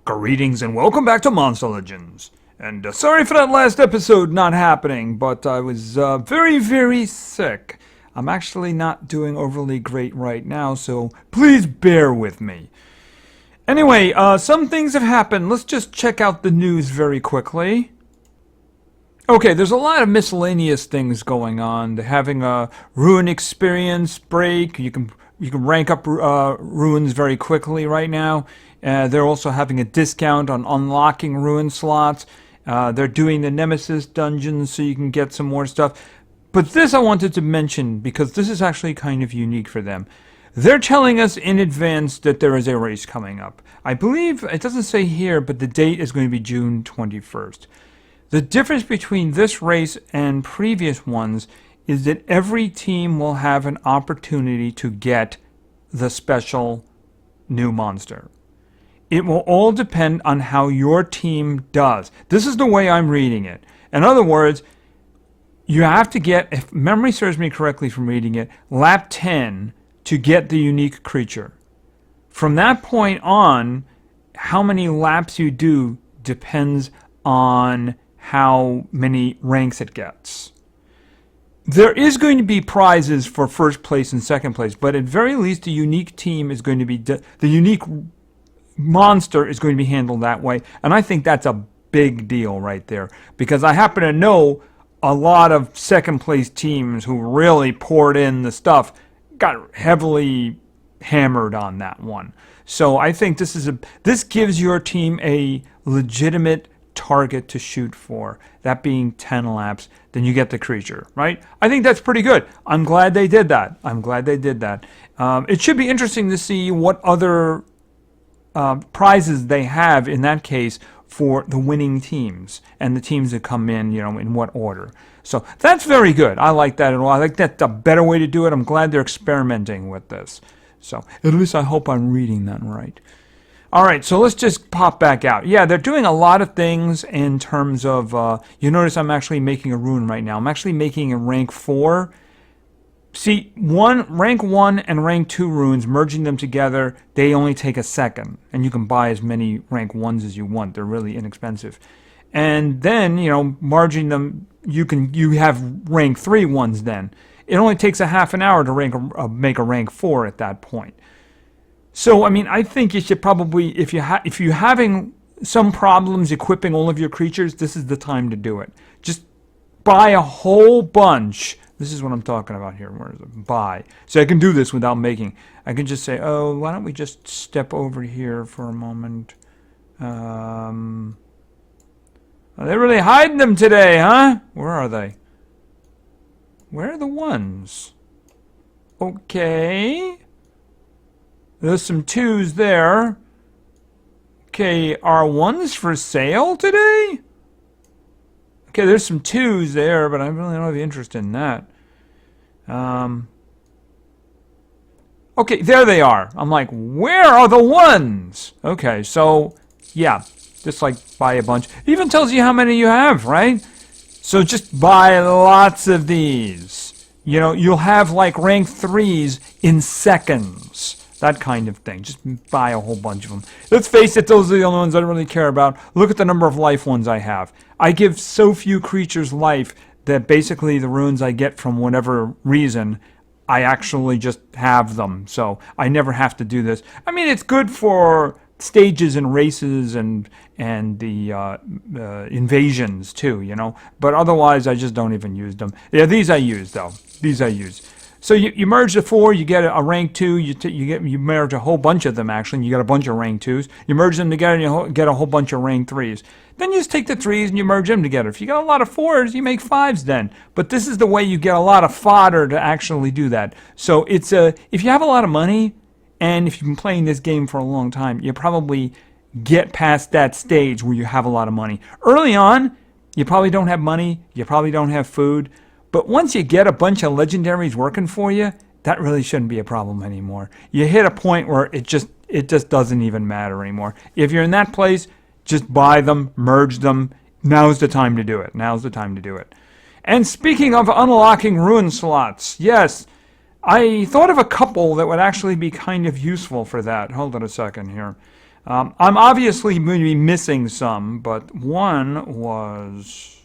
Greetings and welcome back to Monster Legends. And sorry for that last episode not happening, but I was very, very sick. I'm actually not doing overly great right now, so please bear with me. Anyway, some things have happened. Let's just check out the news very quickly. Okay, there's a lot of miscellaneous things going on. They're having a Rune experience break. You can rank up runes very quickly right now. They're also having a discount on unlocking rune slots. They're doing the Nemesis dungeons so you can get some more stuff. But this I wanted to mention because this is actually kind of unique for them. They're telling us in advance that there is a race coming up. I believe, it doesn't say here, but the date is going to be June 21st. The difference between this race and previous ones is that every team will have an opportunity to get the special new monster. It will all depend on how your team does. This is the way I'm reading it. In other words, you have to get, if memory serves me correctly from reading it, lap 10 to get the unique creature. From that point on, how many laps you do depends on how many ranks it gets. There is going to be prizes for first place and second place, but at very least the unique team is going to be, the unique monster is going to be handled that way, and I think that's a big deal right there, because I happen to know a lot of second place teams who really poured in the stuff got heavily hammered on that one. So I think this gives your team a legitimate target to shoot for, that being 10 laps, then you get the creature, right? I think that's pretty good. I'm glad they did that. It should be interesting to see what other prizes they have in that case for the winning teams and the teams that come in, in what order. So that's very good. I like that at all. I think that's a better way to do it. I'm glad they're experimenting with this. So at least I hope I'm reading that right. All right, so let's just pop back out. Yeah, they're doing a lot of things in terms of, you notice I'm actually making a rune right now. I'm actually making a rank 4. See, rank 1 and rank 2 runes, merging them together, they only take a second. And you can buy as many rank 1s as you want. They're really inexpensive. And then, merging them, you have rank 3 ones then. It only takes a half an hour to make a rank 4 at that point. So, I mean, I think you should probably, if you're having some problems equipping all of your creatures, this is the time to do it. Just buy a whole bunch. This is what I'm talking about here. Where is it? Buy. So I can do this without making. I can just say, oh, why don't we just step over here for a moment? Are they really hiding them today, huh? Where are they? Where are the ones? Okay. There's some 2s there. Okay, are 1s for sale today? Okay, there's some 2s there, but I really don't have any interest in that. Okay, there they are. I'm like, where are the 1s? Okay, so, yeah, just like buy a bunch. It even tells you how many you have, right? So just buy lots of these. You'll have like rank 3s in seconds. That kind of thing. Just buy a whole bunch of them. Let's face it, those are the only ones I don't really care about. Look at the number of life ones I have. I give so few creatures life that basically the runes I get from whatever reason, I actually just have them. So I never have to do this. I mean, it's good for stages and races and the invasions too, But otherwise, I just don't even use them. Yeah, these I use, though. These I use. So you merge the 4, you get a rank 2, you merge a whole bunch of them actually, and you get a bunch of rank 2s. You merge them together and you get a whole bunch of rank 3s. Then you just take the 3s and you merge them together. If you got a lot of 4s, you make 5s then. But this is the way you get a lot of fodder to actually do that. So it's if you have a lot of money, and if you've been playing this game for a long time, you probably get past that stage where you have a lot of money. Early on, you probably don't have money, you probably don't have food. But once you get a bunch of legendaries working for you, that really shouldn't be a problem anymore. You hit a point where it just doesn't even matter anymore. If you're in that place, just buy them, merge them. Now's the time to do it. Now's the time to do it. And speaking of unlocking rune slots, yes, I thought of a couple that would actually be kind of useful for that. Hold on a second here. I'm obviously going to be missing some, but one was...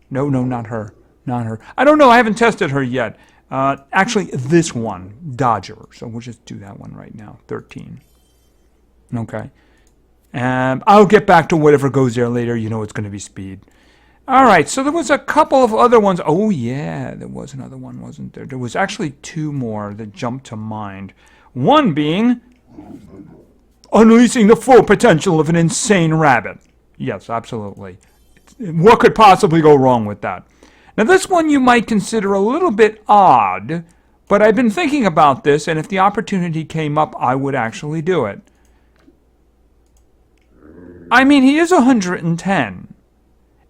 No, not her. Not her. I don't know. I haven't tested her yet. Actually, this one, Dodger. So we'll just do that one right now. 13. Okay. And I'll get back to whatever goes there later. You know it's going to be speed. All right. So there was a couple of other ones. Oh, yeah. There was another one, wasn't there? There was actually two more that jumped to mind. One being unleashing the full potential of an insane rabbit. Yes, absolutely. What could possibly go wrong with that? Now, this one you might consider a little bit odd, but I've been thinking about this, and if the opportunity came up, I would actually do it. I mean, he is 110,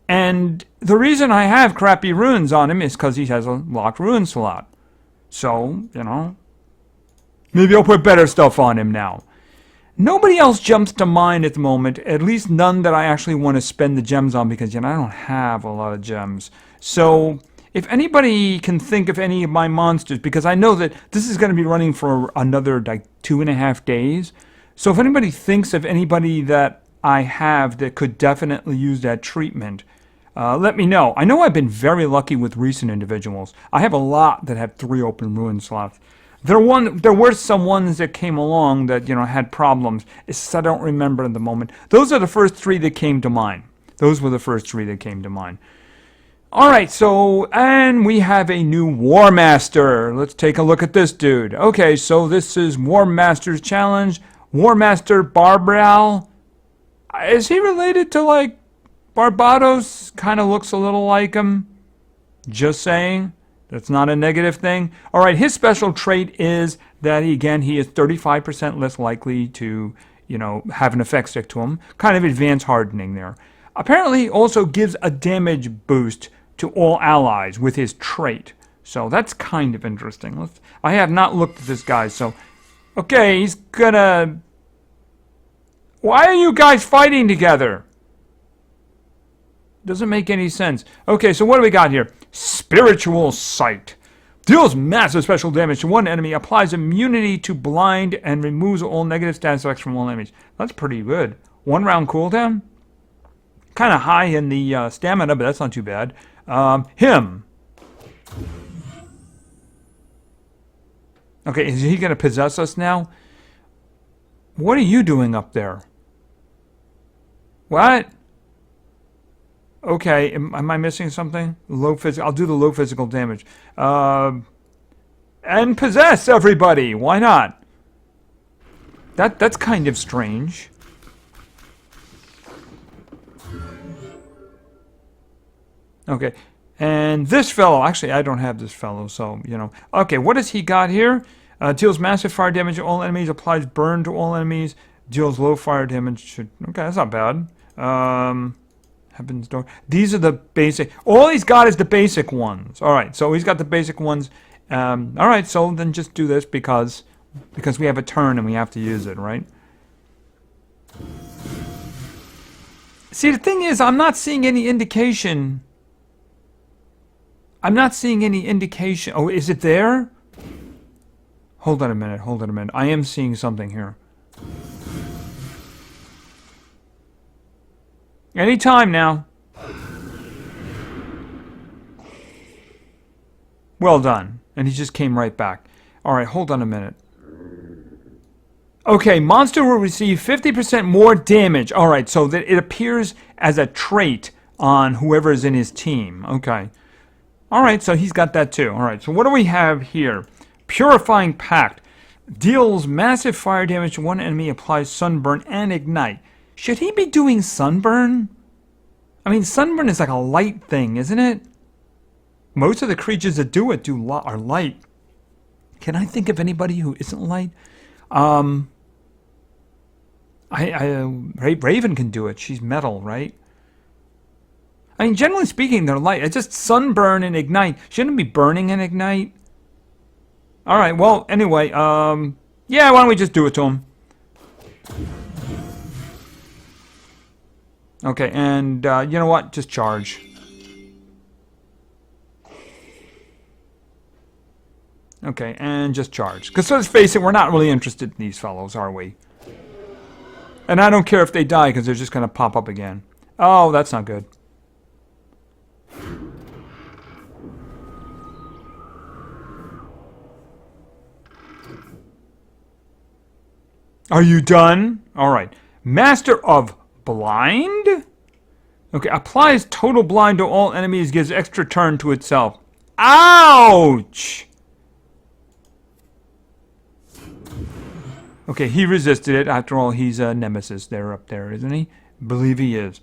and the reason I have crappy runes on him is because he has a locked rune slot. So, you know, maybe I'll put better stuff on him now. Nobody else jumps to mind at the moment, at least none that I actually want to spend the gems on because, you know, I don't have a lot of gems. So, if anybody can think of any of my monsters, because I know that this is going to be running for another, like, 2.5 days. So, if anybody thinks of anybody that I have that could definitely use that treatment, let me know. I know I've been very lucky with recent individuals. I have a lot that have 3 open ruin slots. There were some ones that came along that, you know, had problems. I don't remember at the moment. Those are the first 3 that came to mind. Those were the first 3 that came to mind. All right, so, and we have a new Warmaster. Let's take a look at this dude. Okay, so this is Warmaster's challenge. Warmaster Barbael. Is he related to, like, Barbados? Kind of looks a little like him. Just saying. That's not a negative thing. All right, his special trait is that, he is 35% less likely to, you know, have an effect stick to him. Kind of advanced hardening there. Apparently, he also gives a damage boost to all allies with his trait. So that's kind of interesting. I have not looked at this guy, so... Okay, he's gonna... Why are you guys fighting together? Doesn't make any sense. Okay, so what do we got here? Spiritual Sight. Deals massive special damage to one enemy, applies immunity to blind, and removes all negative status effects from all enemies. That's pretty good. 1 round cooldown? Kind of high in the stamina, but that's not too bad. Him. Okay, is he going to possess us now? What are you doing up there? What? Okay, am I missing something? Low physical. I'll do the low physical damage. And possess everybody. Why not? That's kind of strange. Okay, and this fellow. Actually, I don't have this fellow, so you know. Okay, what has he got here? Deals massive fire damage to all enemies. Applies burn to all enemies. Deals low fire damage. Okay, that's not bad. Heaven's Door. These are the basic. All he's got is the basic ones. All right, so he's got the basic ones. All right, so then just do this because we have a turn and we have to use it, right? See, the thing is, I'm not seeing any indication. I'm not seeing any indication. Oh, is it there? Hold on a minute. Hold on a minute. I am seeing something here. Anytime now. Well done. And he just came right back. Alright, hold on a minute. Okay, monster will receive 50% more damage. Alright, so that it appears as a trait on whoever is in his team. Okay. Alright, so he's got that too. Alright, so what do we have here? Purifying Pact. Deals massive fire damage to one enemy, applies sunburn and ignite. Should he be doing sunburn? I mean, sunburn is like a light thing, isn't it? Most of the creatures that do it are light. Can I think of anybody who isn't light? Raven can do it. She's metal, right? I mean, generally speaking, they're light. It's just sunburn and ignite. Shouldn't it be burning and ignite? All right. Well, anyway, yeah. Why don't we just do it to him? Okay, and you know what? Just charge. Okay, and just charge. Because let's face it, we're not really interested in these fellows, are we? And I don't care if they die because they're just going to pop up again. Oh, that's not good. Are you done? All right. Master of Blind? Okay, applies total blind to all enemies, gives extra turn to itself. Ouch! Okay, he resisted it. After all, he's a nemesis there up there, isn't he? Believe he is.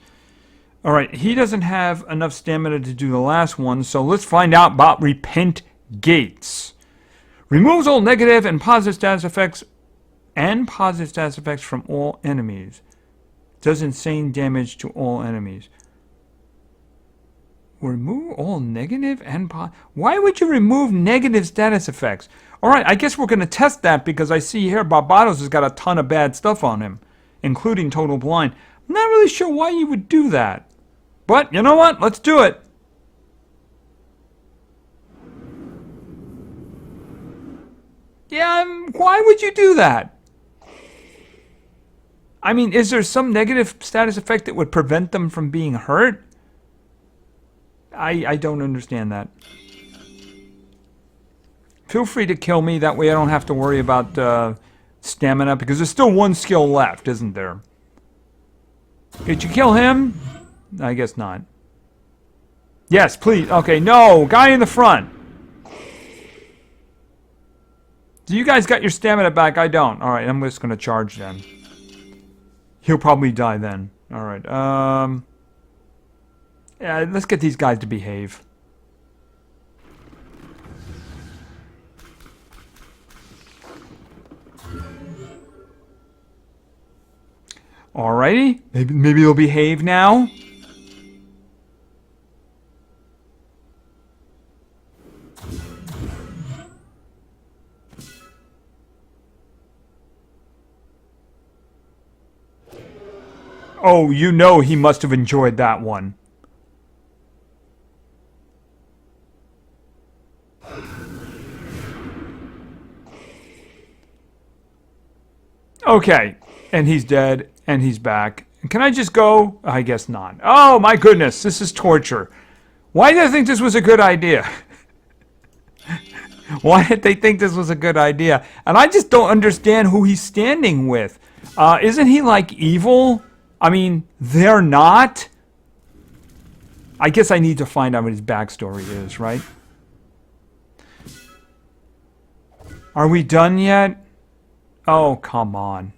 All right, he doesn't have enough stamina to do the last one, so let's find out about Repent Gates. Removes all negative and positive status effects from all enemies. Does insane damage to all enemies. Remove all negative and why would you remove negative status effects? Alright, I guess we're going to test that because I see here Barbados has got a ton of bad stuff on him, including Total Blind. I'm not really sure why you would do that. But, you know what? Let's do it. Yeah, why would you do that? I mean, is there some negative status effect that would prevent them from being hurt? I don't understand that. Feel free to kill me, that way I don't have to worry about stamina, because there's still one skill left, isn't there? Did you kill him? I guess not. Yes, please. Okay, no, guy in the front. So you guys got your stamina back, I don't. Alright, I'm just gonna charge then. He'll probably die then. Alright, yeah, let's get these guys to behave. Alrighty, maybe they'll behave now. Oh, you know he must have enjoyed that one. Okay, and he's dead, and he's back. Can I just go? I guess not. Oh my goodness, this is torture. Why did I think this was a good idea? Why did they think this was a good idea? And I just don't understand who he's standing with. Isn't he like evil? I mean, they're not. I guess I need to find out what his backstory is, right? Are we done yet? Oh, come on.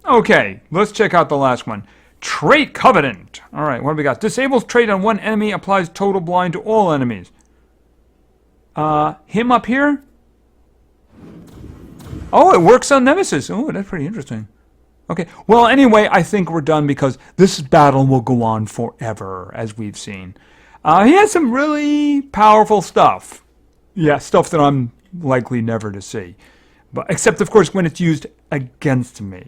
Okay, let's check out the last one. Trait Covenant. Alright, what do we got? Disables trait on one enemy, applies total blind to all enemies. Him up here? Oh, it works on Nemesis. Oh, that's pretty interesting. Okay, well, anyway, I think we're done because this battle will go on forever, as we've seen. He has some really powerful stuff. Yeah, stuff that I'm likely never to see. But except, of course, when it's used against me.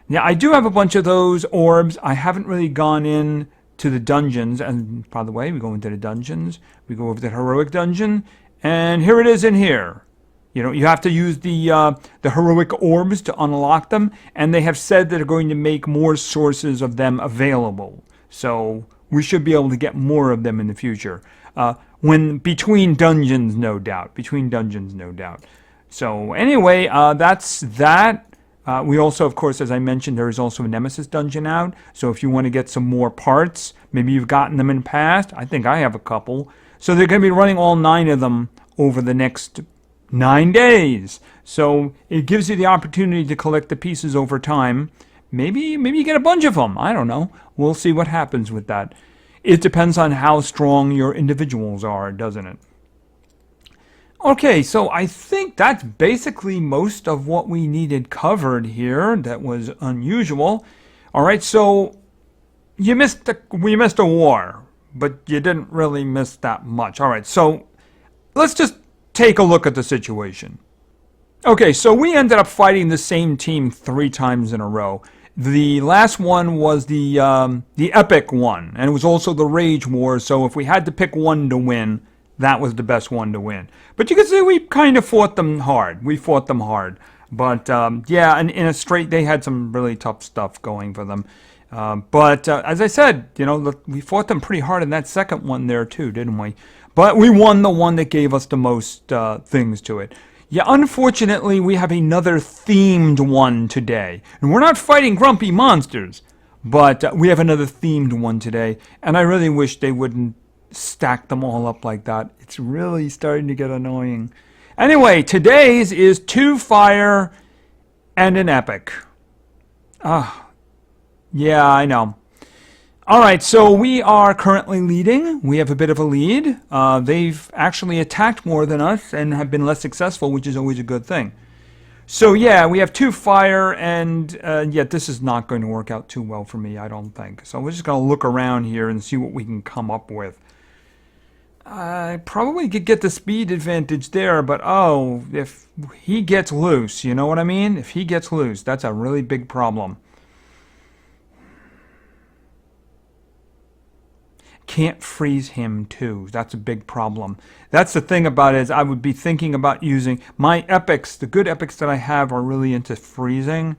Now, I do have a bunch of those orbs. I haven't really gone in to the dungeons. And, by the way, we go into the dungeons. We go over the heroic dungeon. And here it is in here. You know, you have to use the heroic orbs to unlock them, and they have said that they're going to make more sources of them available. So we should be able to get more of them in the future. Between dungeons, no doubt. Between dungeons, no doubt. So anyway, that's that. We also, of course, as I mentioned, there is also a Nemesis dungeon out. So if you want to get some more parts, maybe you've gotten them in the past. I think I have a couple. So they're going to be running all 9 of them over the next 9 days. So it gives you the opportunity to collect the pieces over time. Maybe you get a bunch of them. I don't know. We'll see what happens with that. It depends on how strong your individuals are, doesn't it? Okay, so I think that's basically most of what we needed covered here. That was unusual. All right, so we missed a war, but you didn't really miss that much. All right, so let's just take a look at the situation. Okay, so we ended up fighting the same team 3 times in a row. The last one was the epic one, and it was also the Rage War. So if we had to pick one to win, that was the best one to win. But you can see we kind of fought them hard. We fought them hard. But yeah, and in a straight, they had some really tough stuff going for them. But as I said, you know, we fought them pretty hard in that second one there too, didn't we? But we won the one that gave us the most things to it. Yeah, unfortunately, we have another themed one today. And we're not fighting grumpy monsters, but we have another themed one today. And I really wish they wouldn't stack them all up like that. It's really starting to get annoying. Anyway, today's is 2 fire and an epic. Yeah, I know. Alright, so we are currently leading. We have a bit of a lead. They've actually attacked more than us and have been less successful, which is always a good thing. So yeah, we have 2 fire, and yet this is not going to work out too well for me, I don't think. So we're just going to look around here and see what we can come up with. I probably could get the speed advantage there, but oh, if he gets loose, you know what I mean? If he gets loose, that's a really big problem. Can't freeze him too. That's a big problem. That's the thing about it, is I would be thinking about using my epics. The good epics that I have are really into freezing,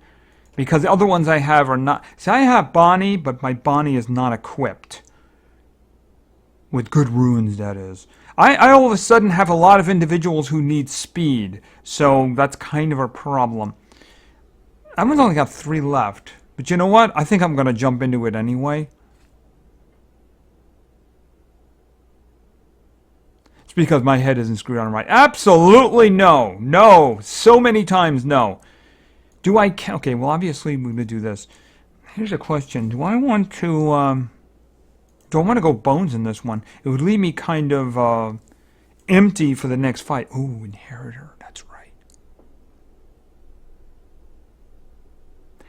because the other ones I have are not. See, I have Bonnie, but my Bonnie is not equipped with good runes, that is. I all of a sudden have a lot of individuals who need speed, so that's kind of a problem. I've only got 3 left, but you know what? I think I'm going to jump into it anyway. It's because my head isn't screwed on right. Absolutely no. No. So many times no. Do I... Okay, well, obviously we're going to do this. Here's a question. Do I want to... do I want to go bones in this one? It would leave me kind of empty for the next fight. Ooh, Inheritor. That's right.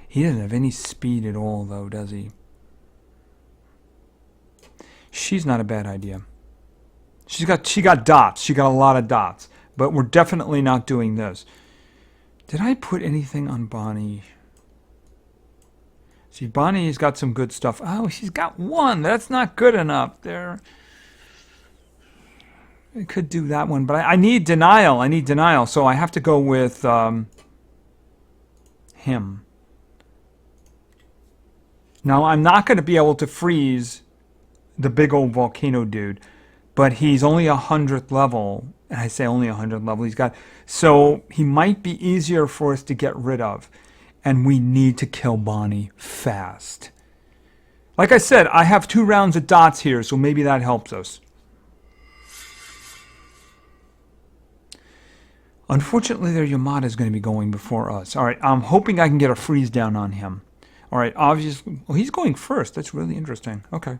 He doesn't have any speed at all, though, does he? She's not a bad idea. She got dots. She got a lot of dots. But we're definitely not doing this. Did I put anything on Bonnie? See, Bonnie's got some good stuff. Oh, she's got 1. That's not good enough. There. I could do that one, but I need denial. I need denial, so I have to go with him. Now, I'm not going to be able to freeze the big old volcano dude. But he's only 100th level, and I say only 100th level. He's got, so he might be easier for us to get rid of, and we need to kill Bonnie fast. Like I said, I have 2 rounds of dots here, so maybe that helps us. Unfortunately, their Yamada is going to be going before us. All right, I'm hoping I can get a freeze down on him. All right, obviously, well, he's going first. That's really interesting. Okay.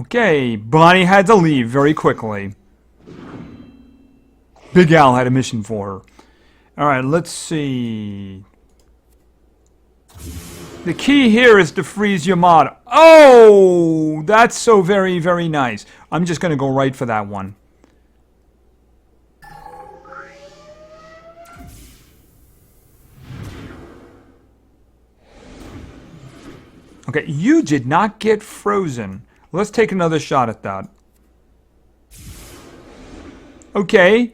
Okay, Bonnie had to leave very quickly. Big Al had a mission for her. Alright, let's see. The key here is to freeze Yamada. Oh! That's so very, very nice. I'm just going to go right for that one. Okay, you did not get frozen. Let's take another shot at that. Okay.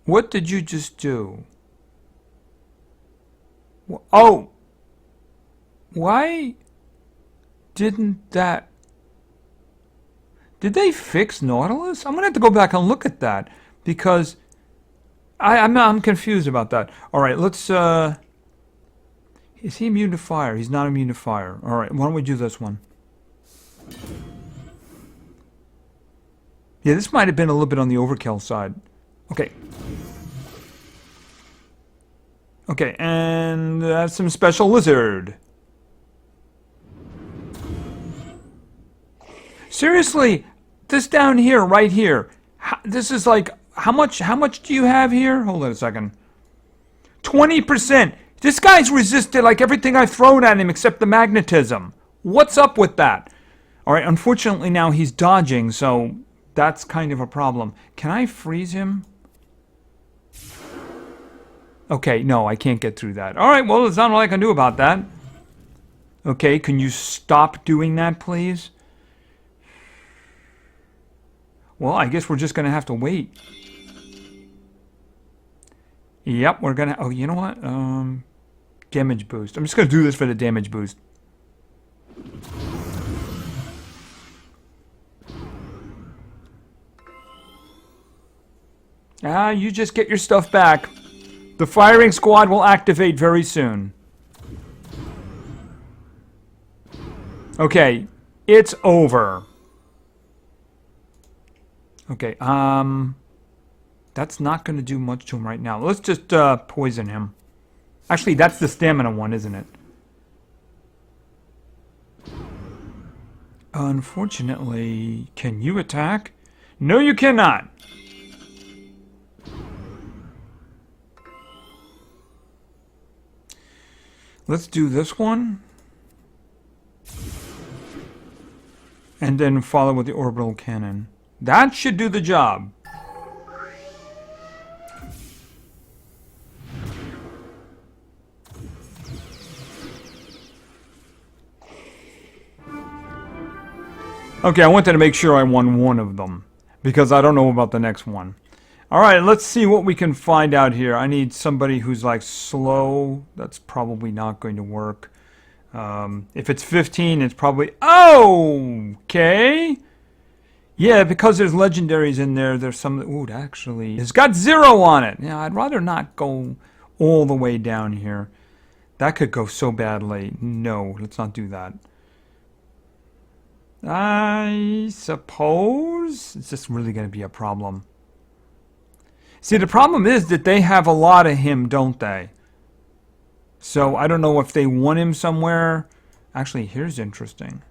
What did you just do? Oh! Why didn't that... Did they fix Nautilus? I'm going to have to go back and look at that, because I'm confused about that. Alright, let's... Is he immune to fire? He's not immune to fire. Alright, why don't we do this one? Yeah, this might have been a little bit on the overkill side. Okay. Okay, and that's some special lizard. Seriously, this down here, right here. This is like, how much do you have here? Hold on a second. 20%. This guy's resisted like everything I've thrown at him except the magnetism. What's up with that? Alright, unfortunately now he's dodging, so that's kind of a problem. Can I freeze him? Okay, no, I can't get through that. All right, well, there's not a lot I can do about that. Okay, can you stop doing that, please? Well, I guess we're just going to have to wait. Yep, we're going to... Oh, you know what? Damage boost. I'm just going to do this for the damage boost. You just get your stuff back. The firing squad will activate very soon. Okay, it's over. Okay, that's not going to do much to him right now. Let's just poison him. Actually, that's the stamina one, isn't it? Unfortunately, can you attack? No, you cannot. Let's do this one. And then follow with the orbital cannon. That should do the job. Okay, I wanted to make sure I won one of them, because I don't know about the next one. Alright, let's see what we can find out here. I need somebody who's like slow. That's probably not going to work. If it's 15, it's probably... Oh! Okay. Yeah, because there's legendaries in there, there's some... Ooh, it actually... It's got 0 on it. Yeah, I'd rather not go all the way down here. That could go so badly. No, let's not do that. I suppose it's just really going to be a problem. See, the problem is that they have a lot of him, don't they? So I don't know if they want him somewhere. Actually, here's interesting.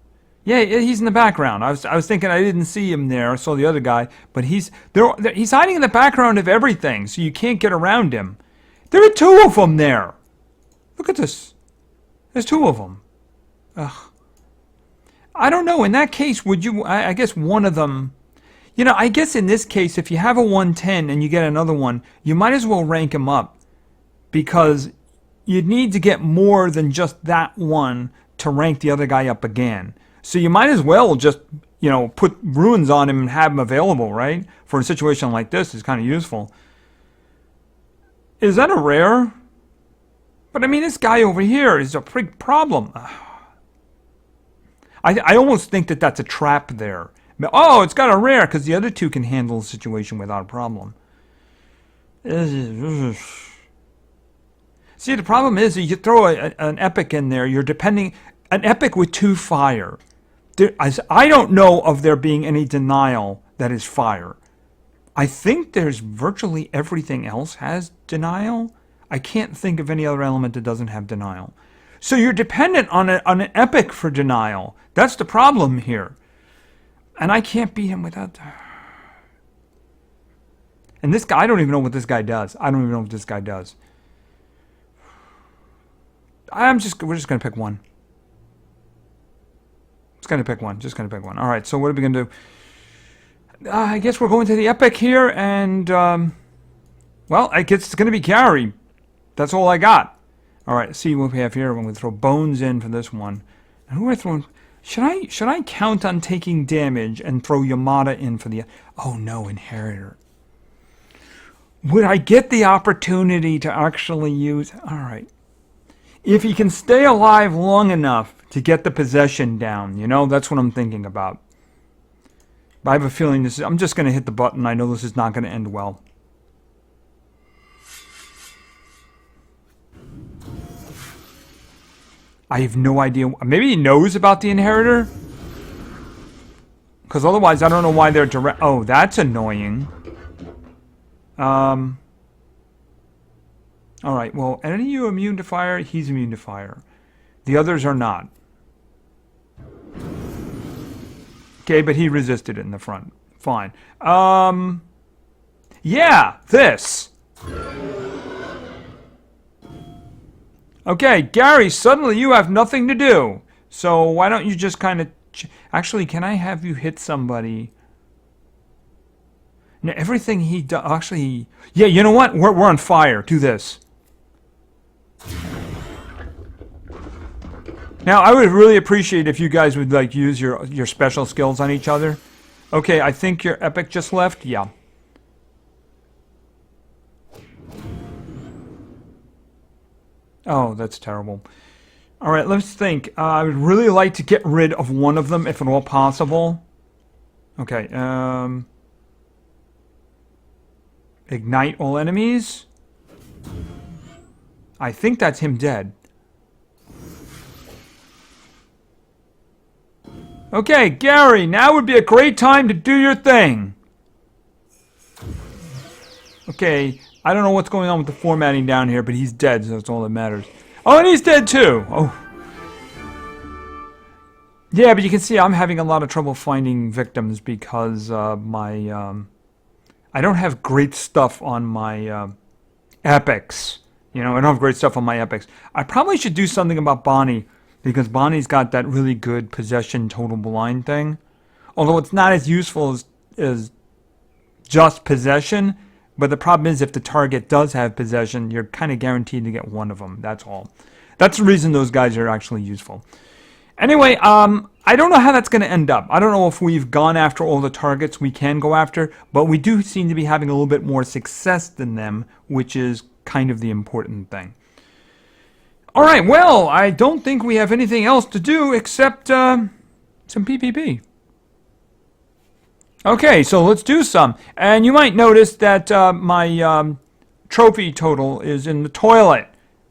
Yeah, he's in the background. I was thinking I didn't see him there. I saw the other guy, but he's hiding in the background of everything, so you can't get around him. There are 2 of them there. Look at this. There's 2 of them. Ugh. I don't know. In that case, would you... I guess one of them... You know, I guess in this case, if you have a 110 and you get another one, you might as well rank them up. Because you'd need to get more than just that one to rank the other guy up again. So you might as well just, you know, put runes on him and have him available, right? For a situation like this, it's kind of useful. Is that a rare? But I mean, this guy over here is a big problem. I almost think that that's a trap there. Oh, it's got a rare because the other 2 can handle the situation without a problem. See, the problem is that you throw an epic in there, you're depending... An epic with 2 fire. I don't know of there being any denial that is fire. I think there's virtually everything else has denial. I can't think of any other element that doesn't have denial. So you're dependent on an epic for denial. That's the problem here. And I can't beat him without... And this guy, I don't even know what this guy does. I don't even know what this guy does. We're just going to pick one. Just going to pick one. Just going to pick one. All right, so what are we going to do? I guess we're going to the epic here, and... well, I guess it's going to be Gary. That's all I got. All right, see what we have here. We're going to throw bones in for this one. And who are we throwing... Should I count on taking damage and throw Yamada in for the... Oh, no, Inheritor. Would I get the opportunity to actually use... All right. If he can stay alive long enough to get the possession down, you know, that's what I'm thinking about. But I have a feeling this is... I'm just going to hit the button. I know this is not going to end well. I have no idea. Maybe he knows about the Inheritor? Because otherwise, I don't know why they're direct... Oh, that's annoying. Alright, well, any of you immune to fire? He's immune to fire. The others are not. Okay, but he resisted it in the front. Fine. Yeah, this. Okay, Gary, suddenly you have nothing to do. So why don't you just kind of... Actually, can I have you hit somebody? Everything he does... Actually... Yeah, you know what? We're on fire. Do this. Now, I would really appreciate if you guys would, like, use your special skills on each other. Okay, I think your epic just left. Yeah. Oh, that's terrible. All right, let's think. I would really like to get rid of one of them, if at all possible. Okay, ignite all enemies. I think that's him dead. Okay, Gary, now would be a great time to do your thing. Okay, I don't know what's going on with the formatting down here, but he's dead, so that's all that matters. Oh, and he's dead too! Oh. Yeah, but you can see I'm having a lot of trouble finding victims because I don't have great stuff on my epics. You know, I don't have great stuff on my epics. I probably should do something about Bonnie, because Bonnie's got that really good possession total blind thing. Although it's not as useful as just possession, but the problem is if the target does have possession, you're kind of guaranteed to get one of them. That's all. That's the reason those guys are actually useful. Anyway, I don't know how that's going to end up. I don't know if we've gone after all the targets we can go after, but we do seem to be having a little bit more success than them, which is kind of the important thing. All right, well, I don't think we have anything else to do except some PvP. Okay, so let's do some. And you might notice that my trophy total is in the toilet.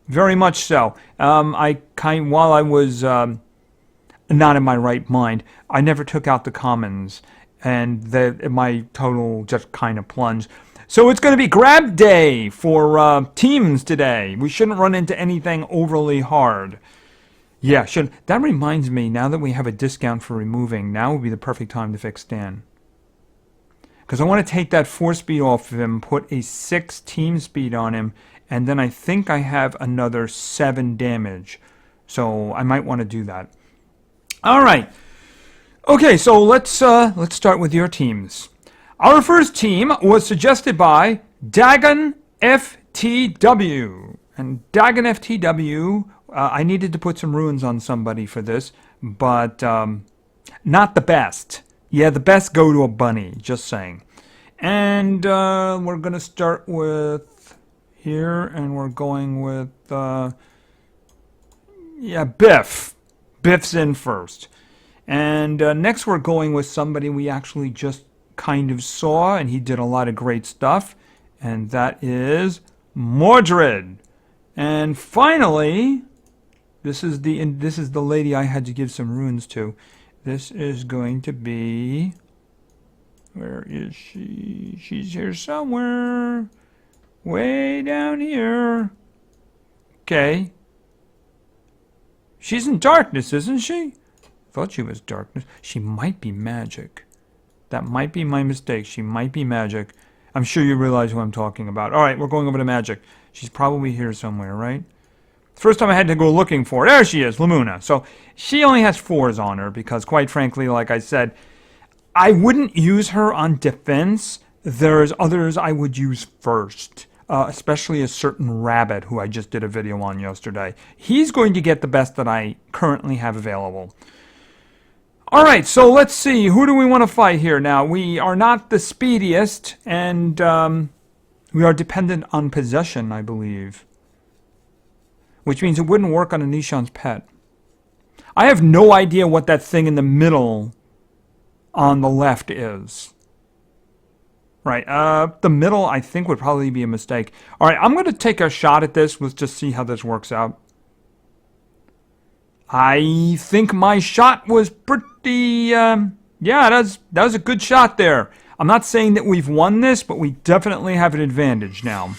Very much so. While I was not in my right mind, I never took out the commons, and my total just kind of plunged. So it's going to be grab day for teams today. We shouldn't run into anything overly hard. Yeah, that reminds me, now that we have a discount for removing, now would be the perfect time to fix Stan. Because I want to take that 4 speed off of him, put a 6 team speed on him, and then I think I have another 7 damage. So I might want to do that. All right. Okay, so let's start with your teams. Our first team was suggested by Dagon FTW. And Dagon FTW, I needed to put some runes on somebody for this, but not the best. Yeah, the best go to a bunny, just saying. And we're going to start with here, and we're going with, yeah, Biff. Biff's in first. And next we're going with somebody we actually just kind of saw, and he did a lot of great stuff, and that is Mordred. And finally, this is the lady I had to give some runes to. This is going to be, where is she? She's here somewhere, way down here. Okay. She's in darkness, isn't she? Thought she was darkness. She might be magic. That might be my mistake. She might be magic. I'm sure you realize who I'm talking about. All right, we're going over to magic. She's probably here somewhere, right? First time I had to go looking for her. There she is, Lamuna. So she only has 4s on her because, quite frankly, like I said, I wouldn't use her on defense. There's others I would use first, especially a certain rabbit who I just did a video on yesterday. He's going to get the best that I currently have available. All right, so let's see. Who do we want to fight here now? We are not the speediest, and we are dependent on possession, I believe. Which means it wouldn't work on a Nishan's pet. I have no idea what that thing in the middle on the left is. Right, the middle I think would probably be a mistake. All right, I'm going to take a shot at this. Let's just see how this works out. I think my shot was pretty, yeah, that was a good shot there. I'm not saying that we've won this, but we definitely have an advantage now.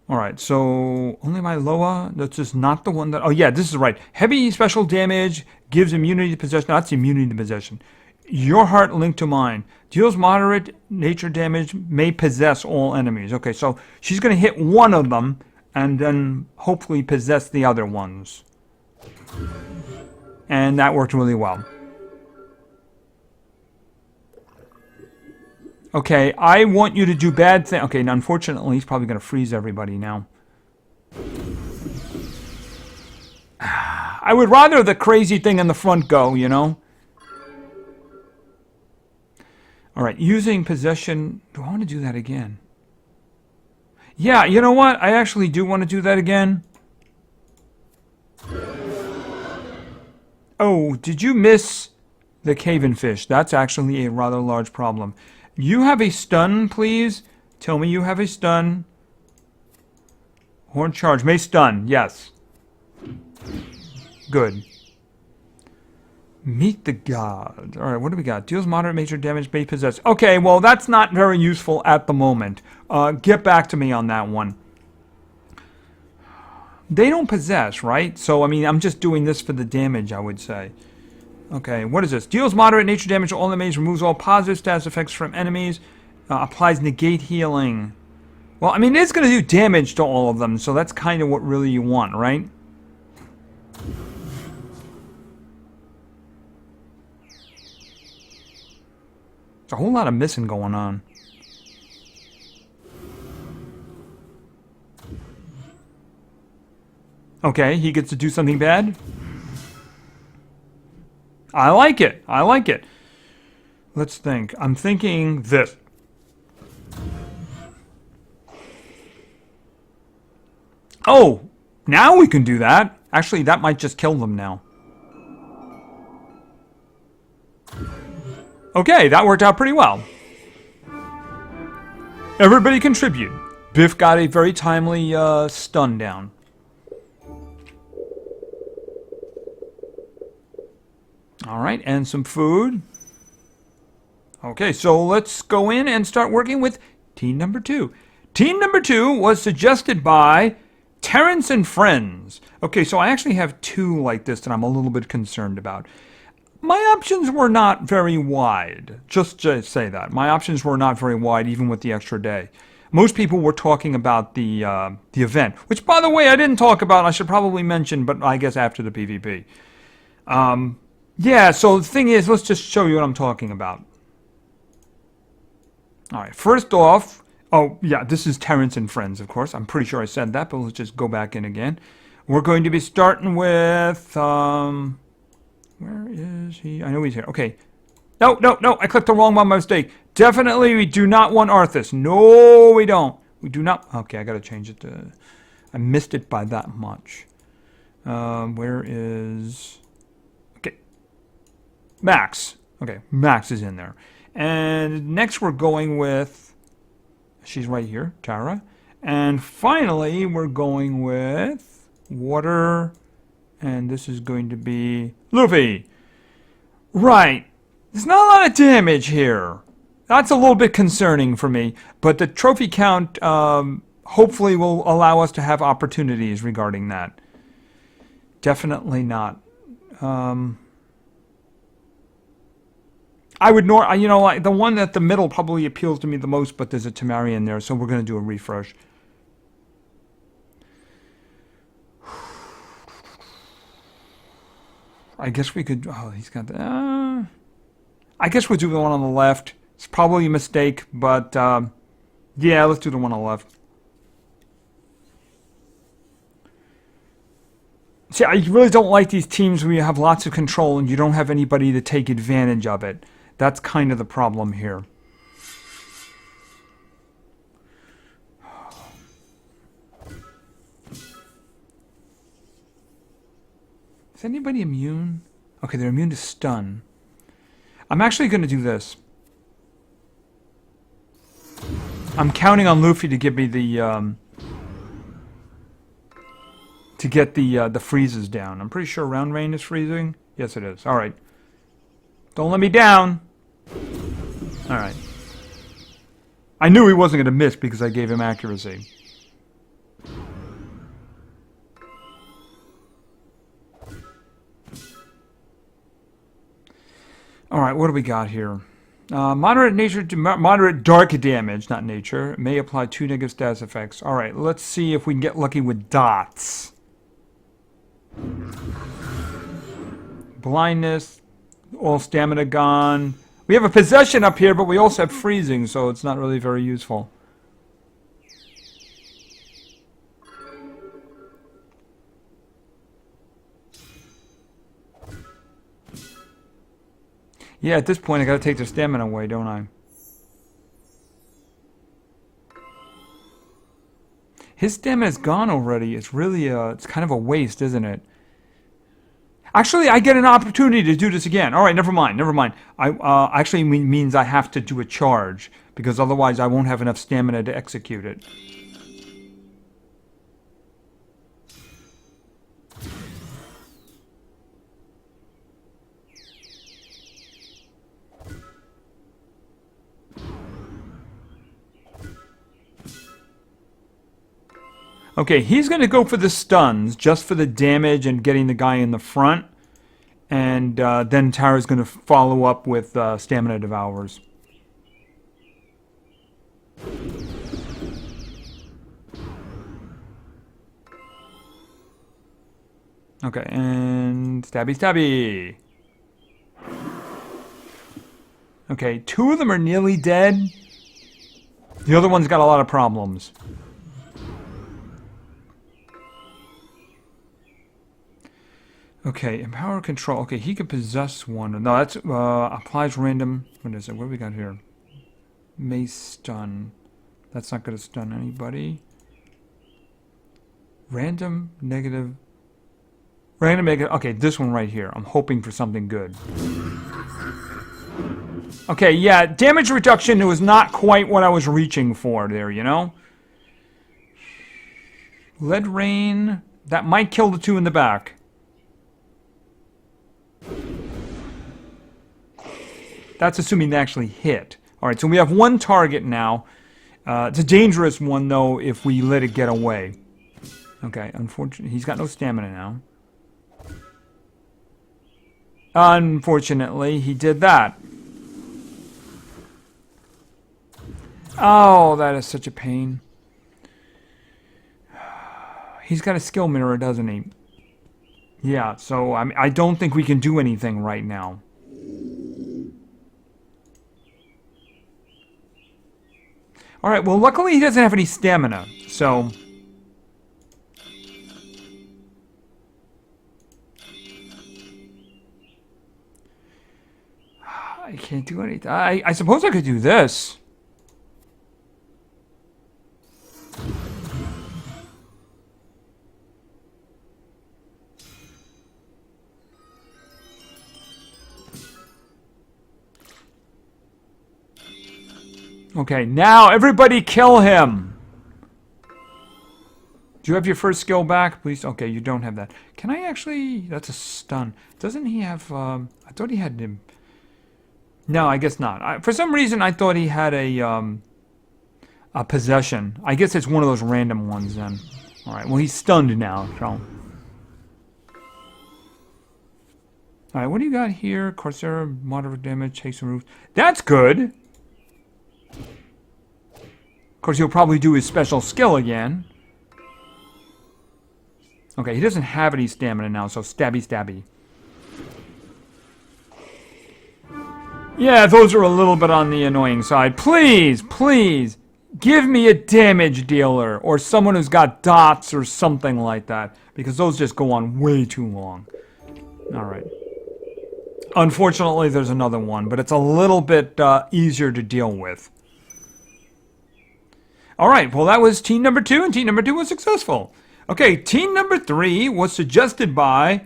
Alright, so only my Loa, that's just not the one that, oh yeah, this is right. Heavy special damage, gives immunity to possession, that's immunity to possession. Your heart linked to mine. Deals moderate nature damage, may possess all enemies. Okay, so she's going to hit one of them, and then hopefully possess the other ones. And that worked really well. Okay, I want you to do bad things. Okay, now unfortunately, he's probably going to freeze everybody now. I would rather the crazy thing in the front go, you know? Alright, using possession. Do I want to do that again? Yeah, you know what? I actually do want to do that again. Oh, did you miss the cave-in fish? That's actually a rather large problem. You have a stun, please? Tell me you have a stun. Horn charge. May stun. Yes. Good. Meet the god. Alright, what do we got? Deals moderate major damage, may possess. Okay, well, that's not very useful at the moment. Get back to me on that one. They don't possess, right? So, I mean, I'm just doing this for the damage, I would say. Okay, what is this? Deals moderate nature damage to all enemies, removes all positive status effects from enemies, applies negate healing. Well, I mean, it's going to do damage to all of them, so that's kind of what really you want, right? There's a whole lot of missing going on. Okay, he gets to do something bad. I like it. I like it. Let's think. I'm thinking this. Oh, now we can do that. Actually, that might just kill them now. Okay, that worked out pretty well. Everybody contribute. Biff got a very timely stun down. Alright, and some food. Okay, so let's go in and start working with team number 2. Team number 2 was suggested by Terrence and Friends. Okay, so I actually have 2 like this that I'm a little bit concerned about. My options were not very wide. Just to say that. My options were not very wide, even with the extra day. Most people were talking about the event, which, by the way, I didn't talk about. I should probably mention, but I guess after the PvP. Yeah, so the thing is, let's just show you what I'm talking about. Alright, first off, oh, yeah, this is Terrence and Friends, of course. I'm pretty sure I said that, but let's just go back in again. We're going to be starting with, where is he? I know he's here. Okay. No, I clicked the wrong one by mistake. Definitely, we do not want Arthas. No, we don't. We do not. Okay, I gotta change it to, I missed it by that much. Where is... Max. Okay, Max is in there. And next we're going with... She's right here, Tara. And finally, we're going with... Water. And this is going to be... Luffy. Right. There's not a lot of damage here. That's a little bit concerning for me. But the trophy count hopefully will allow us to have opportunities regarding that. Definitely not. I would you know, like the one at the middle probably appeals to me the most, but there's a Tamari in there, so we're going to do a refresh. I guess we could. Oh, he's got the. I guess we'll do the one on the left. It's probably a mistake, but yeah, let's do the one on the left. See, I really don't like these teams where you have lots of control and you don't have anybody to take advantage of it. That's kind of the problem here. Is anybody immune? Okay, they're immune to stun. I'm actually going to do this. I'm counting on Luffy to give me the to get the freezes down. I'm pretty sure round rain is freezing. Yes, it is. All right. Don't let me down. All right. I knew he wasn't going to miss because I gave him accuracy. All right, what do we got here? Moderate dark damage, not nature, may apply 2 negative status effects. All right, let's see if we can get lucky with dots. Blindness, all stamina gone. We have a possession up here, but we also have freezing, so it's not really very useful. Yeah, at this point I gotta take their stamina away, don't I? His stamina's gone already. It's really it's kind of a waste, isn't it? Actually, I get an opportunity to do this again. All right, never mind, never mind. I actually means I have to do a charge, because otherwise I won't have enough stamina to execute it. Okay, he's going to go for the stuns, just for the damage and getting the guy in the front. And then Tara's going to follow up with Stamina Devours. Okay, and stabby stabby. Okay, 2 of them are nearly dead. The other one's got a lot of problems. Okay, empower control. Okay, he could possess one. No, that's applies random. What is it? What do we got here? May stun. That's not going to stun anybody. Random negative. Random negative. Okay, this one right here. I'm hoping for something good. Okay, yeah, damage reduction was not quite what I was reaching for there, you know? Lead rain. That might kill the 2 in the back. That's assuming they actually hit. Alright, so we have 1 target now. It's a dangerous one, though, if we let it get away. Okay, unfortunately, he's got no stamina now. Unfortunately, he did that. Oh, that is such a pain. He's got a skill mirror, doesn't he? Yeah, so I don't think we can do anything right now. Alright, well, luckily he doesn't have any stamina, so... I can't do anything. I suppose I could do this. Okay, now everybody kill him! Do you have your first skill back, please? Okay, you don't have that. Can I actually... That's a stun. Doesn't he have... I thought he had him... No, I guess not. For some reason, I thought he had a possession. I guess it's one of those random ones then. Alright, well, he's stunned now, so... Alright, what do you got here? Corsair, moderate damage, takes the roof. That's good! Of course, he'll probably do his special skill again. Okay, he doesn't have any stamina now, so stabby stabby. Yeah, those are a little bit on the annoying side. Please, please, give me a damage dealer or someone who's got dots or something like that, because those just go on way too long. Alright. Unfortunately, there's another one, but it's a little bit easier to deal with. Alright, well that was team number 2, and team number 2 was successful. Okay, team number 3 was suggested by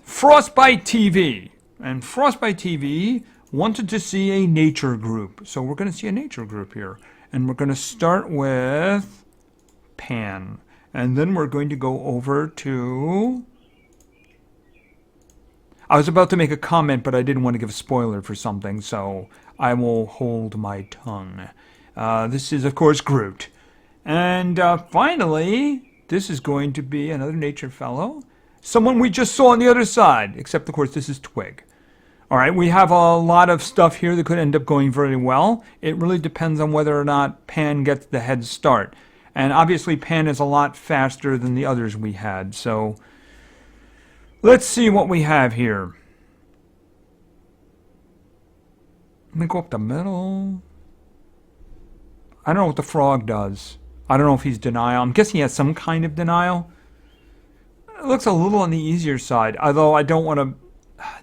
Frostbite TV. And Frostbite TV wanted to see a nature group. So we're going to see a nature group here. And we're going to start with Pan. And then we're going to go over to... I was about to make a comment, but I didn't want to give a spoiler for something, so I will hold my tongue. This is, of course, Groot. And finally, this is going to be another nature fellow. Someone we just saw on the other side, except, of course, this is Twig. Alright, we have a lot of stuff here that could end up going very well. It really depends on whether or not Pan gets the head start. And obviously, Pan is a lot faster than the others we had, so... Let's see what we have here. Let me go up the middle. I don't know what the frog does. I don't know if he's denial. I'm guessing he has some kind of denial. It looks a little on the easier side, although I don't want to...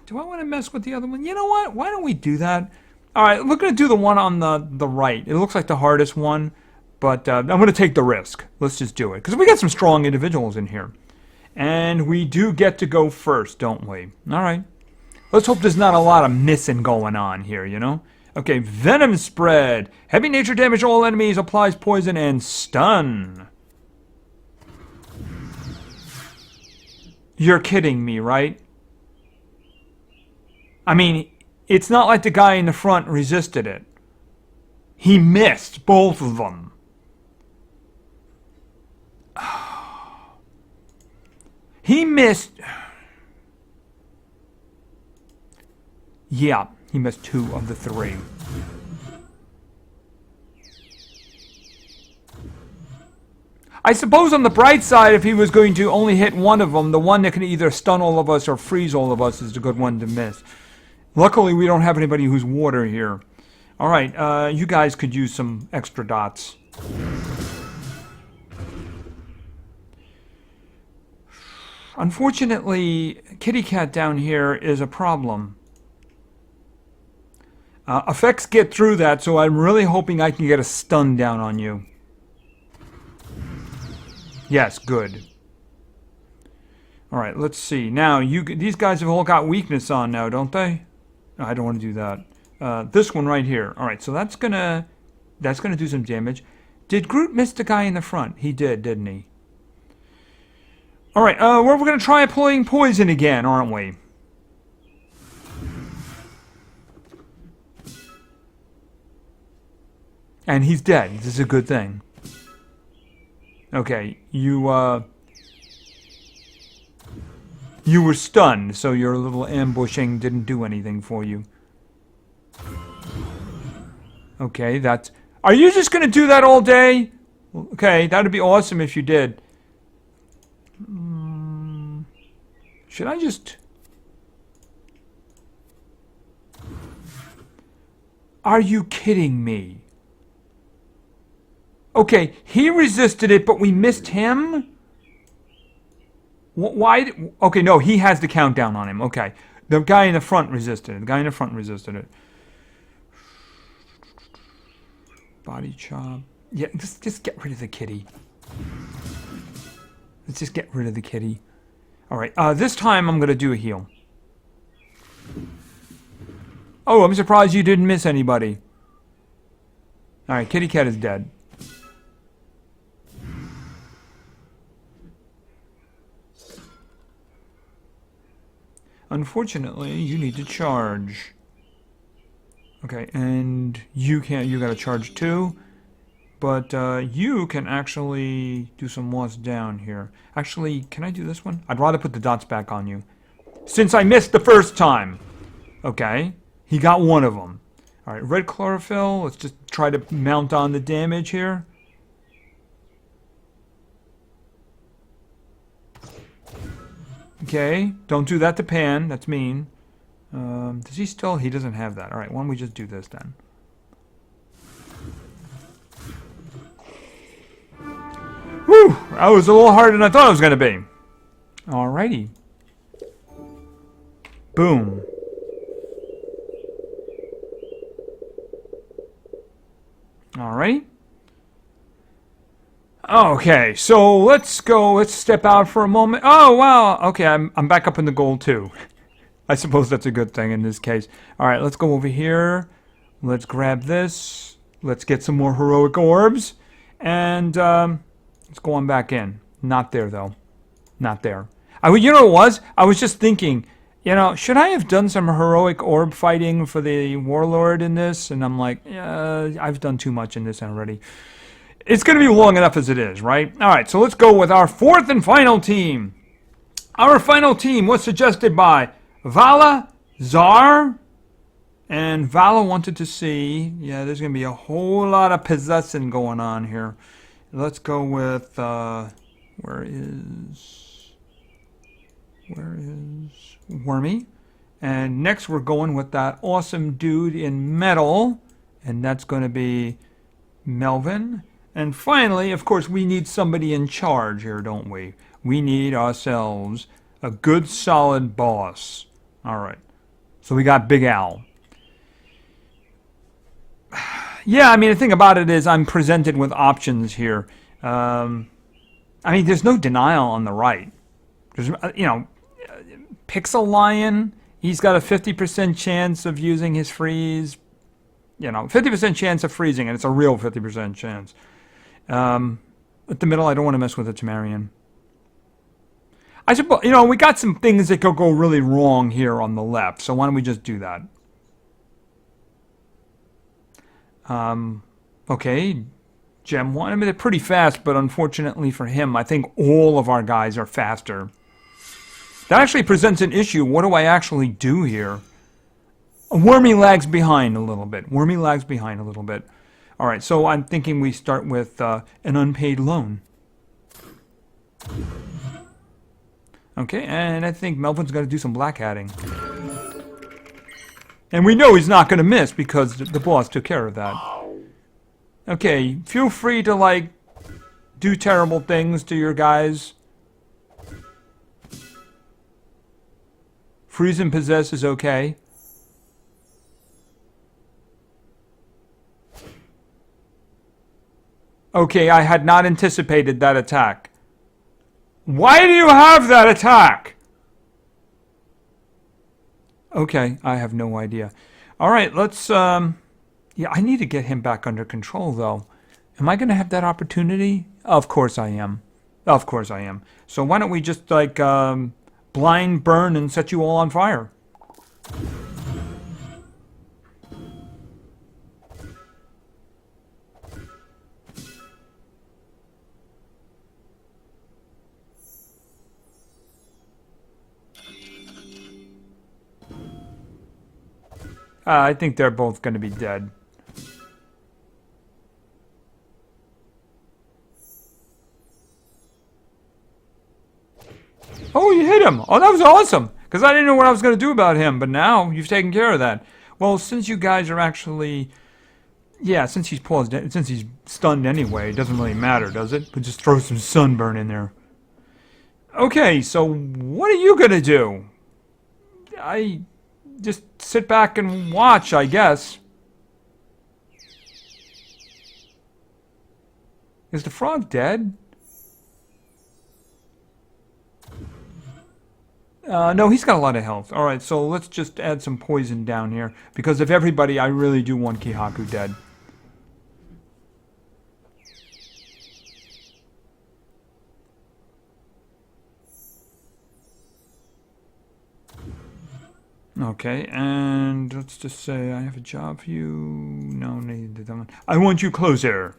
Do I want to mess with the other one? You know what? Why don't we do that? All right, we're going to do the one on the right. It looks like the hardest one, but I'm going to take the risk. Let's just do it, because we got some strong individuals in here. And we do get to go first, don't we? All right. Let's hope there's not a lot of missing going on here, you know? Okay, Venom Spread. Heavy nature damage to all enemies, applies poison and stun. You're kidding me, right? I mean, it's not like the guy in the front resisted it. He missed both of them. He missed... Yeah, he missed 2 of the 3. I suppose on the bright side, if he was going to only hit one of them, the one that can either stun all of us or freeze all of us is the good one to miss. Luckily, we don't have anybody who's water here. All right, you guys could use some extra dots. Unfortunately, Kitty Cat down here is a problem. Effects get through that, so I'm really hoping I can get a stun down on you. Yes, good. All right, let's see. Now, these guys have all got weakness on now, don't they? No, I don't want to do that. This one right here. All right, so that's gonna do some damage. Did Groot miss the guy in the front? He did, didn't he? All right, we're gonna try applying poison again, aren't we? And he's dead. This is a good thing. Okay, you were stunned, so your little ambushing didn't do anything for you. Okay, that's... Are you just going to do that all day? Okay, that'd be awesome if you did. Should I just... Are you kidding me? Okay, he resisted it, but we missed him? Why? Okay, no, he has the countdown on him. Okay. The guy in the front resisted it. The guy in the front resisted it. Body chop. Yeah, just get rid of the kitty. Let's just get rid of the kitty. Alright, this time I'm going to do a heal. Oh, I'm surprised you didn't miss anybody. Alright, Kitty Cat is dead. Unfortunately, you need to charge. Okay, and you gotta charge too. But you can actually do some moss down here. Actually, can I do this one? I'd rather put the dots back on you. Since I missed the first time. Okay, he got one of them. Alright, red chlorophyll. Let's just try to mount on the damage here. Okay, don't do that to Pan. That's mean. Does he still? He doesn't have that. Alright, why don't we just do this then? Whew! That was a little harder than I thought it was going to be. Alrighty. Boom. Alrighty. Okay, so let's go. Let's step out for a moment. Oh, wow. Okay, I'm back up in the gold too. I suppose that's a good thing in this case. Alright, let's go over here. Let's grab this. Let's get some more heroic orbs. And let's go on back in. Not there, though. Not there. You know what it was? I was just thinking, you know, should I have done some heroic orb fighting for the warlord in this? And I'm like, yeah, I've done too much in this already. It's going to be long enough as it is, right? Alright, so let's go with our fourth and final team. Our final team was suggested by Vala, Czar, and Vala wanted to see, yeah, there's going to be a whole lot of possessing going on here. Let's go with, where is Wormy? And next we're going with that awesome dude in metal. And that's going to be Melvin. And finally, of course, we need somebody in charge here, don't we? We need ourselves a good, solid boss. All right. So we got Big Al. Yeah, I mean, the thing about it is I'm presented with options here. I mean, there's no denial on the right. There's, Pixel Lion, he's got a 50% chance of using his freeze. 50% chance of freezing, and it's a real 50% chance. At the middle, I don't want to mess with the Tamarian. I suppose, we got some things that could go really wrong here on the left, so why don't we just do that? Okay, Gem 1. I mean, they're pretty fast, but unfortunately for him, I think all of our guys are faster. That actually presents an issue. What do I actually do here? Wormy lags behind a little bit. Wormy lags behind a little bit. All right, so I'm thinking we start with an unpaid loan. Okay, and I think Melvin's got to do some black hatting. And we know he's not going to miss because the boss took care of that. Okay, feel free to, do terrible things to your guys. Freeze and possess is okay. Okay, I had not anticipated that attack. Why do you have that attack? Okay, I have no idea. All right, let's, yeah, I need to get him back under control, though. Am I going to have that opportunity? Of course I am. Of course I am. So why don't we just, blind burn and set you all on fire? I think they're both going to be dead. Oh, you hit him! Oh, that was awesome! Because I didn't know what I was going to do about him, but now you've taken care of that. Well, since you guys are actually... Yeah, since he's paused, since he's stunned anyway, it doesn't really matter, does it? But just throw some sunburn in there. Okay, so what are you going to do? I... just sit back and watch, I guess. Is the frog dead? No, he's got a lot of health. Alright, so let's just add some poison down here. Because of everybody, I really do want Kihaku dead. Okay, and let's just say I have a job for you. No, I want you closer.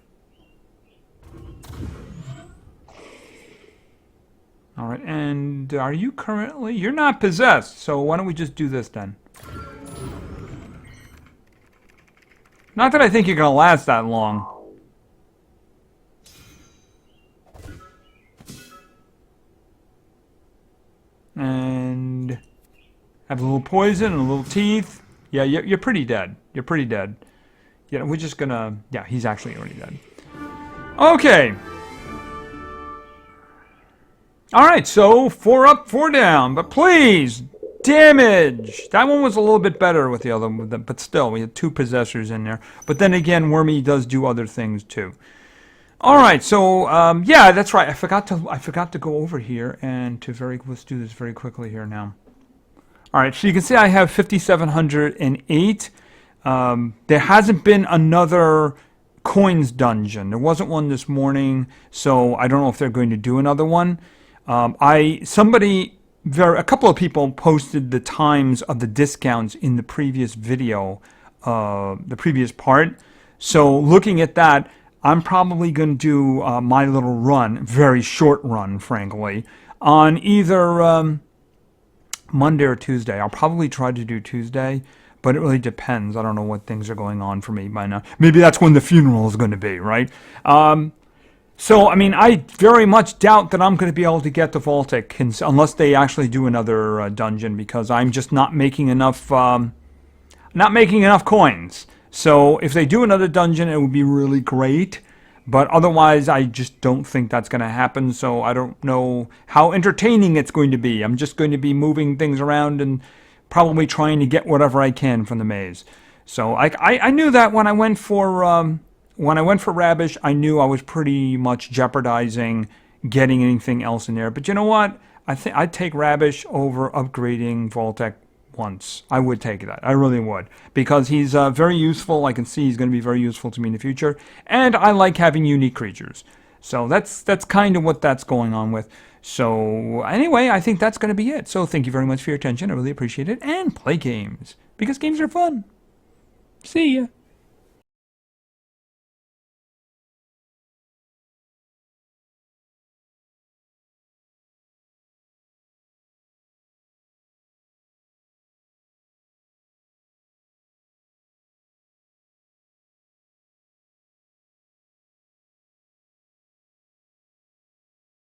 Alright, and are you currently... You're not possessed, so why don't we just do this then? Not that I think you're going to last that long. And... have a little poison and a little teeth. Yeah, you're pretty dead. You're pretty dead. Yeah, we're just gonna... Yeah, he's actually already dead. Okay. Alright, so 4 up, 4 down. But please, damage! That one was a little bit better with the other one, but still, we had 2 possessors in there. But then again, Wormy does do other things too. Alright, so, yeah, that's right. I forgot to go over here and let's do this very quickly here now. Alright, so you can see I have 5,708. There hasn't been another coins dungeon. There wasn't one this morning, so I don't know if they're going to do another one. A couple of people posted the times of the discounts in the previous video, the previous part. So looking at that, I'm probably going to do my little run, very short run, frankly, on either Monday or Tuesday. I'll probably try to do Tuesday, but it really depends. I don't know what things are going on for me by now. Maybe that's when the funeral is going to be, right? So, I mean, I very much doubt that I'm going to be able to get the Vaultic unless they actually do another dungeon, because I'm just not making enough coins. So, if they do another dungeon, it would be really great. But otherwise, I just don't think that's going to happen. So, I don't know how entertaining it's going to be. I'm just going to be moving things around and probably trying to get whatever I can from the maze. So, I knew that when I went for Rabish, I knew I was pretty much jeopardizing getting anything else in there. But you know what? I think I'd take Rabish over upgrading Vaultek once. I would take that. I really would. Because he's very useful. I can see he's going to be very useful to me in the future. And I like having unique creatures. So that's kind of what that's going on with. So anyway, I think that's going to be it. So thank you very much for your attention. I really appreciate it. And play games. Because games are fun. See ya.